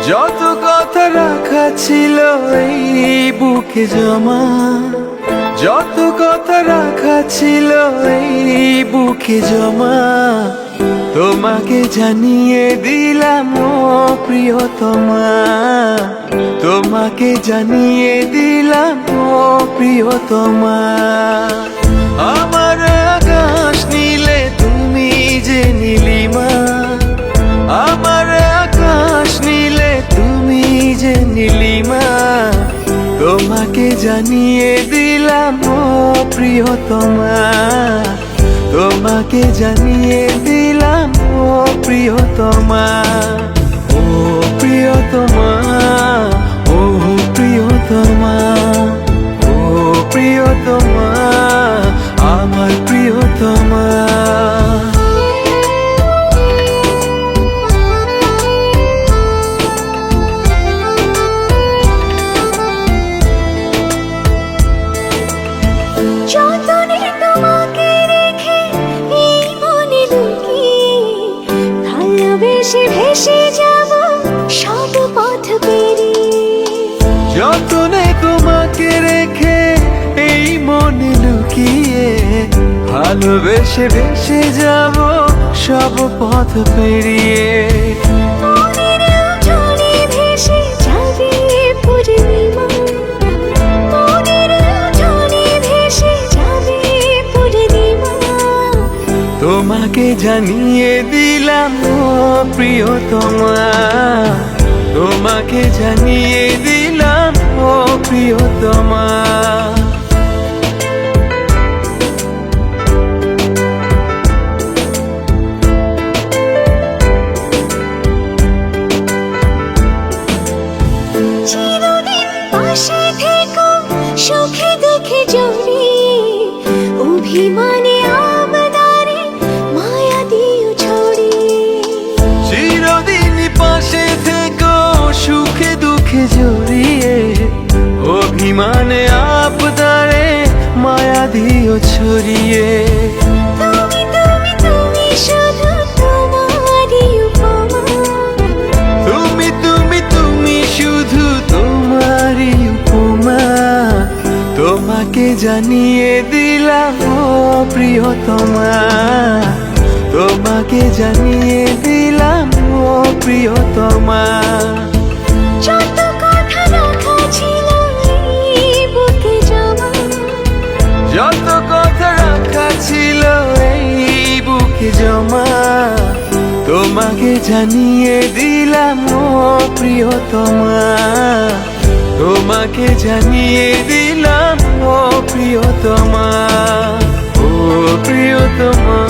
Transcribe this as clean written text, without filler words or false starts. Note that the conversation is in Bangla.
যত কথা রাখা ছিল এই বুকে জমা, যত কথা রাখা ছিল এই বুকে জমা, তোমাকে জানিয়ে দিলাম ও প্রিয়তমা, তোমাকে জানিয়ে দিলাম ও প্রিয়তমা। আমার আকাশ নীলে তুমি যে নীলিমা, আমার আকাশ নীলে তুমি যে নীলিমা, তোমাকে জানিয়ে দিলাম ও প্রিয়তমা, তোমাকে জানিয়ে দিলাম ও প্রিয়তমা। ও প্রিয়তমা, ও প্রিয়তমা, ও প্রিয়তমা, আমার প্রিয়তমা। যতনে তোমাকে রেখে এই মনে লুকিয়ে, ভালোবেসে ভেসে যাব সব পথ পেরিয়ে। যতনে তোমাকে রেখে এই মনে লুকিয়ে, ভালোবেসে ভেসে যাব সব পথ পেরিয়ে। মনের উঠোনে ভেসে যাবে পূর্ণিমা, মনের উঠোনে ভেসে যাবে পূর্ণিমা, তোমাকে জানিয়ে দিলাম ও প্রিয়তমা, তোমাকে জানিয়ে দিলাম ও প্রিয়তমা। চিরদিন পাশে থেকো সুখে দুঃখে জড়িয়ে, অভিমানে আবদারে মায়া দিও ছড়িয়ে। চিরদিন পাশে থেকো সুখে দুঃখে জড়িয়ে, অভিমানে আবদারে মায়া দিও ছড়িয়ে। তুমি তুমি তুমি শুধু তোমারই উপমা, তুমি তুমি তুমি শুধু তোমারই উপমা, তোমাকে জানিয়ে দিলাম ও প্রিয়তমা, তোমাকে জানিয়ে দিলাম ও প্রিয়তমা। যত কথা রাখা ছিল এই বুকে জমা, যত কথা রাখা ছিল এই বুকে জমা, তোমাকে জানিয়ে দিলাম ও প্রিয়তমা, তোমাকে জানিয়ে দিলাম ও প্রিয়তমা, ও প্রিয়তমা।